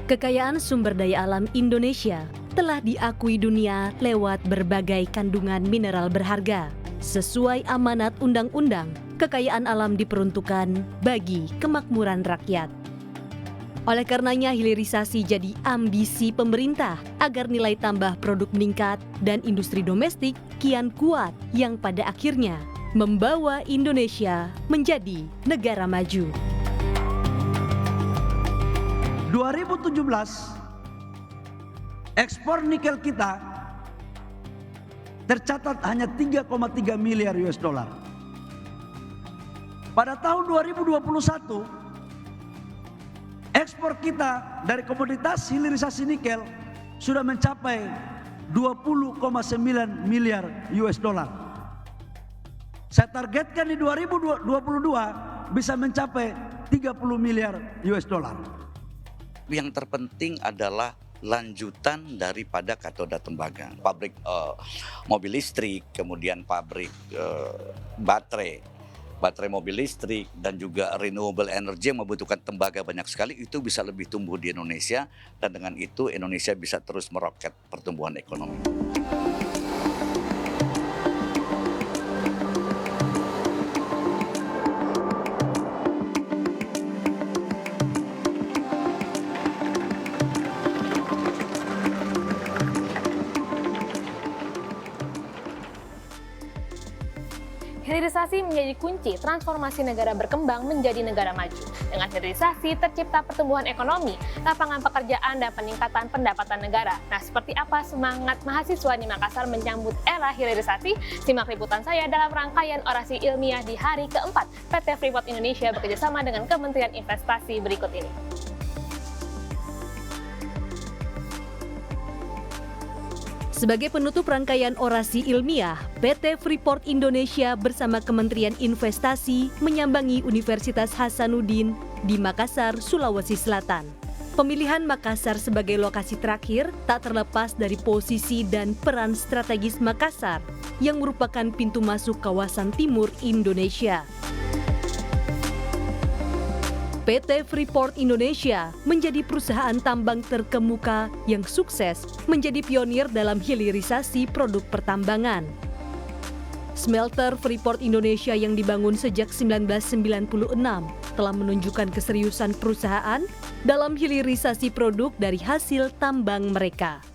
Kekayaan sumber daya alam Indonesia telah diakui dunia lewat berbagai kandungan mineral berharga. Sesuai amanat undang-undang, kekayaan alam diperuntukkan bagi kemakmuran rakyat. Oleh karenanya, hilirisasi jadi ambisi pemerintah agar nilai tambah produk meningkat dan industri domestik kian kuat yang pada akhirnya membawa Indonesia menjadi negara maju. 2017 ekspor nikel kita tercatat hanya 3,3 miliar US dollar. Pada tahun 2021 ekspor kita dari komoditas hilirisasi nikel sudah mencapai 20,9 miliar US dollar. Saya targetkan di 2022 bisa mencapai 30 miliar US dollar. Yang terpenting adalah lanjutan daripada katoda tembaga. Pabrik mobil listrik, kemudian pabrik baterai mobil listrik, dan juga renewable energy yang membutuhkan tembaga banyak sekali, itu bisa lebih tumbuh di Indonesia, dan dengan itu Indonesia bisa terus meroket pertumbuhan ekonomi. Hilirisasi menjadi kunci transformasi negara berkembang menjadi negara maju. Dengan hilirisasi tercipta pertumbuhan ekonomi, lapangan pekerjaan, dan peningkatan pendapatan negara. Nah, seperti apa semangat mahasiswa di Makassar menyambut era hilirisasi? Simak liputan saya dalam rangkaian orasi ilmiah di hari keempat PT Freeport Indonesia bekerjasama dengan Kementerian Investasi berikut ini. Sebagai penutup rangkaian orasi ilmiah, PT Freeport Indonesia bersama Kementerian Investasi menyambangi Universitas Hasanuddin di Makassar, Sulawesi Selatan. Pemilihan Makassar sebagai lokasi terakhir tak terlepas dari posisi dan peran strategis Makassar yang merupakan pintu masuk kawasan timur Indonesia. PT Freeport Indonesia menjadi perusahaan tambang terkemuka yang sukses menjadi pionir dalam hilirisasi produk pertambangan. Smelter Freeport Indonesia yang dibangun sejak 1996 telah menunjukkan keseriusan perusahaan dalam hilirisasi produk dari hasil tambang mereka.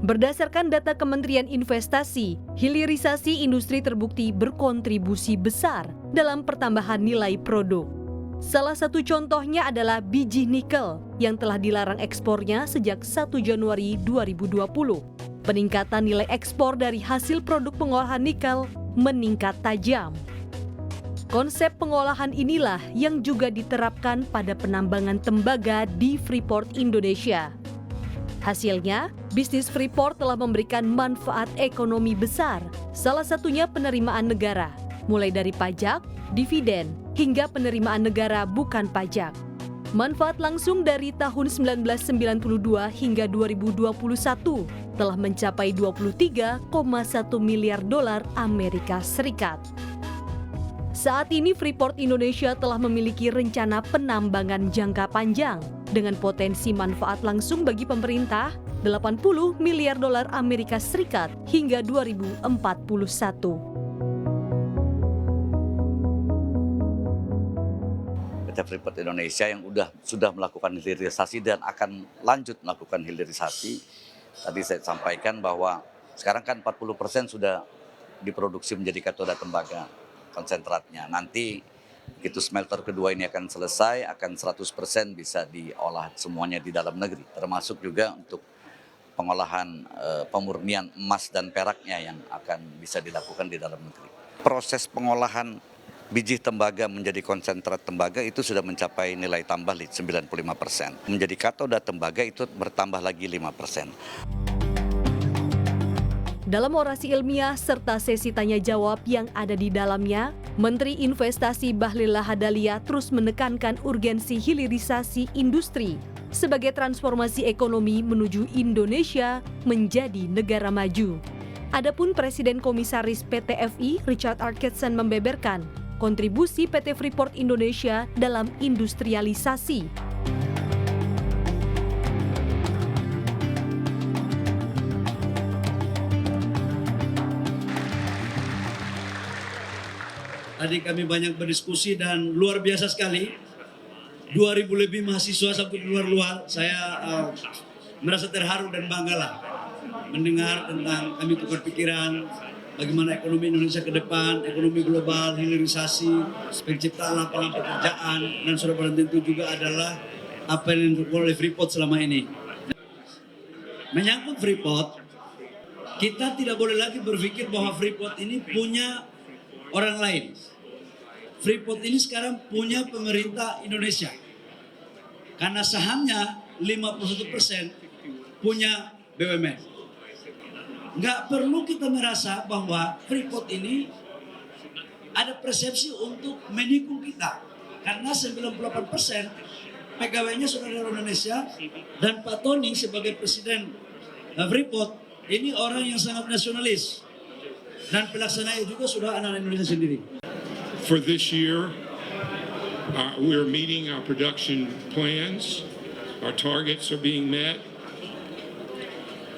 Berdasarkan data Kementerian Investasi, hilirisasi industri terbukti berkontribusi besar dalam pertambahan nilai produk. Salah satu contohnya adalah biji nikel yang telah dilarang ekspornya sejak 1 Januari 2020. Peningkatan nilai ekspor dari hasil produk pengolahan nikel meningkat tajam. Konsep pengolahan inilah yang juga diterapkan pada penambangan tembaga di Freeport Indonesia. Hasilnya, bisnis Freeport telah memberikan manfaat ekonomi besar, salah satunya penerimaan negara, mulai dari pajak, dividen, hingga penerimaan negara bukan pajak. Manfaat langsung dari tahun 1992 hingga 2021 telah mencapai 23,1 miliar dolar Amerika Serikat. Saat ini Freeport Indonesia telah memiliki rencana penambangan jangka panjang dengan potensi manfaat langsung bagi pemerintah 80 miliar dolar Amerika Serikat hingga 2041. PT Freeport Indonesia yang sudah melakukan hilirisasi dan akan lanjut melakukan hilirisasi. Tadi saya sampaikan bahwa sekarang kan 40% sudah diproduksi menjadi katoda tembaga konsentratnya. Nanti begitu smelter kedua ini akan selesai, akan 100% bisa diolah semuanya di dalam negeri, termasuk juga untuk pengolahan pemurnian emas dan peraknya yang akan bisa dilakukan di dalam negeri. Proses pengolahan biji tembaga menjadi konsentrat tembaga itu sudah mencapai nilai tambah 95%. Menjadi katoda tembaga itu bertambah lagi 5%. Dalam orasi ilmiah serta sesi tanya jawab yang ada di dalamnya, Menteri Investasi Bahlil Lahadalia terus menekankan urgensi hilirisasi industri sebagai transformasi ekonomi menuju Indonesia menjadi negara maju. Adapun Presiden Komisaris PT FI Richard Arkedson membeberkan kontribusi PT Freeport Indonesia dalam industrialisasi. Tadi kami banyak berdiskusi dan luar biasa sekali. 2.000 lebih mahasiswa sampai luar-luar. Saya merasa terharu dan bangga lah mendengar tentang kami tukar pikiran bagaimana ekonomi Indonesia ke depan, ekonomi global, hilirisasi, penciptaan lapangan pekerjaan, dan sudah barang tentu juga adalah apa yang dilakukan oleh Freeport selama ini. Menyangkut Freeport, kita tidak boleh lagi berpikir bahwa Freeport ini punya orang lain. Freeport ini sekarang punya pemerintah Indonesia. Karena sahamnya 51% punya BUMN. Nggak perlu kita merasa bahwa Freeport ini ada persepsi untuk menikung kita. Karena 98% pegawainya sudah dari Indonesia, dan Pak Tony sebagai Presiden Freeport ini orang yang sangat nasionalis. Dan pelaksananya juga sudah anak-anak Indonesia sendiri. For this year, we're meeting our production plans. Our targets are being met.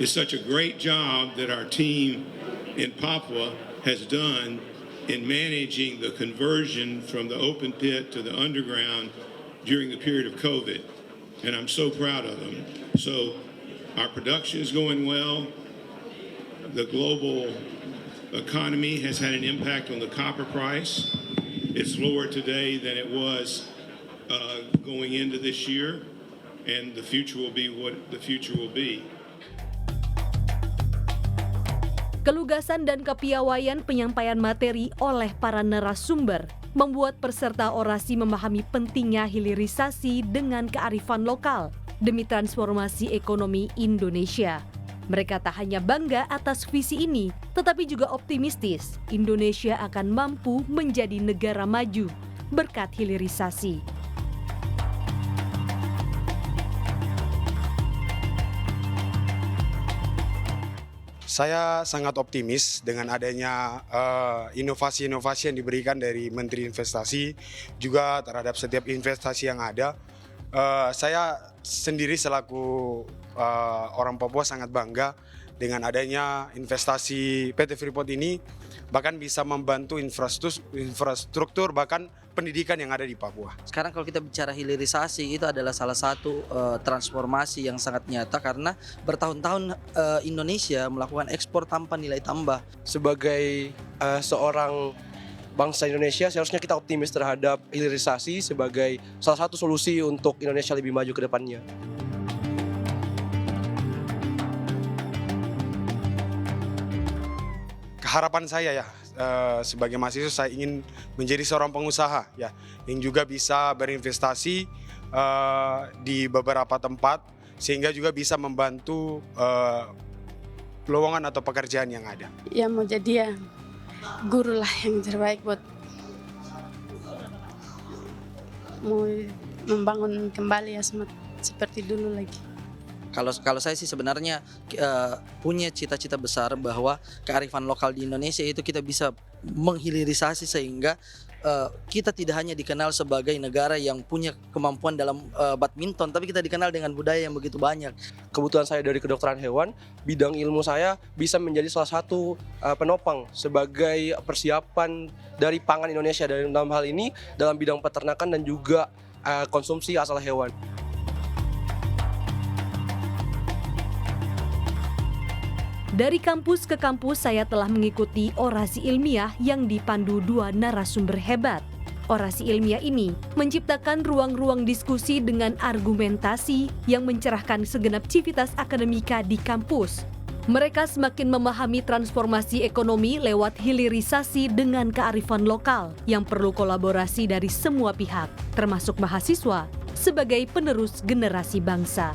It's such a great job that our team in Papua has done in managing the conversion from the open pit to the underground during the period of COVID. And I'm so proud of them. So our production is going well. The global economy has had an impact on the copper price. It's lower today than it was going into this year, and the future will be what the future will be. Kelugasan dan kepiawaian penyampaian materi oleh para narasumber membuat peserta orasi memahami pentingnya hilirisasi dengan kearifan lokal demi transformasi ekonomi Indonesia. Mereka tak hanya bangga atas visi ini, tetapi juga optimistis Indonesia akan mampu menjadi negara maju berkat hilirisasi. Saya sangat optimis dengan adanya inovasi-inovasi yang diberikan dari Menteri Investasi, juga terhadap setiap investasi yang ada. Saya sendiri selaku orang Papua sangat bangga dengan adanya investasi PT Freeport ini, bahkan bisa membantu infrastruktur bahkan pendidikan yang ada di Papua. Sekarang kalau kita bicara hilirisasi, itu adalah salah satu transformasi yang sangat nyata, karena bertahun-tahun Indonesia melakukan ekspor tanpa nilai tambah. Sebagai seorang bangsa Indonesia, seharusnya kita optimis terhadap hilirisasi sebagai salah satu solusi untuk Indonesia lebih maju ke depannya. Harapan saya ya, sebagai mahasiswa saya ingin menjadi seorang pengusaha ya, yang juga bisa berinvestasi di beberapa tempat sehingga juga bisa membantu lowongan atau pekerjaan yang ada. Ya mau jadi ya guru lah yang terbaik buat mau membangun kembali ya seperti dulu lagi. Kalau saya sih sebenarnya punya cita-cita besar bahwa kearifan lokal di Indonesia itu kita bisa menghilirisasi sehingga kita tidak hanya dikenal sebagai negara yang punya kemampuan dalam badminton, tapi kita dikenal dengan budaya yang begitu banyak. Kebutuhan saya dari kedokteran hewan, bidang ilmu saya bisa menjadi salah satu penopang sebagai persiapan dari pangan Indonesia, dalam hal ini dalam bidang peternakan dan juga konsumsi asal hewan. Dari kampus ke kampus saya telah mengikuti orasi ilmiah yang dipandu dua narasumber hebat. Orasi ilmiah ini menciptakan ruang-ruang diskusi dengan argumentasi yang mencerahkan segenap civitas akademika di kampus. Mereka semakin memahami transformasi ekonomi lewat hilirisasi dengan kearifan lokal yang perlu kolaborasi dari semua pihak, termasuk mahasiswa, sebagai penerus generasi bangsa.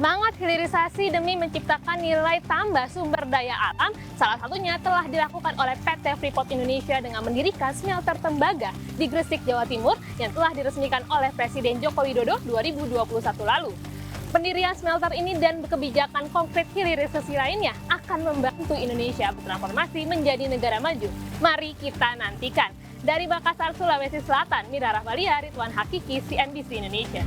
Semangat hilirisasi demi menciptakan nilai tambah sumber daya alam, salah satunya telah dilakukan oleh PT Freeport Indonesia dengan mendirikan smelter tembaga di Gresik, Jawa Timur yang telah diresmikan oleh Presiden Joko Widodo 2021 lalu. Pendirian smelter ini dan kebijakan konkret hilirisasi lainnya akan membantu Indonesia bertransformasi menjadi negara maju. Mari kita nantikan. Dari Makassar, Sulawesi Selatan, Mira Rahmalia, Ridwan Hakiki, CNBC Indonesia.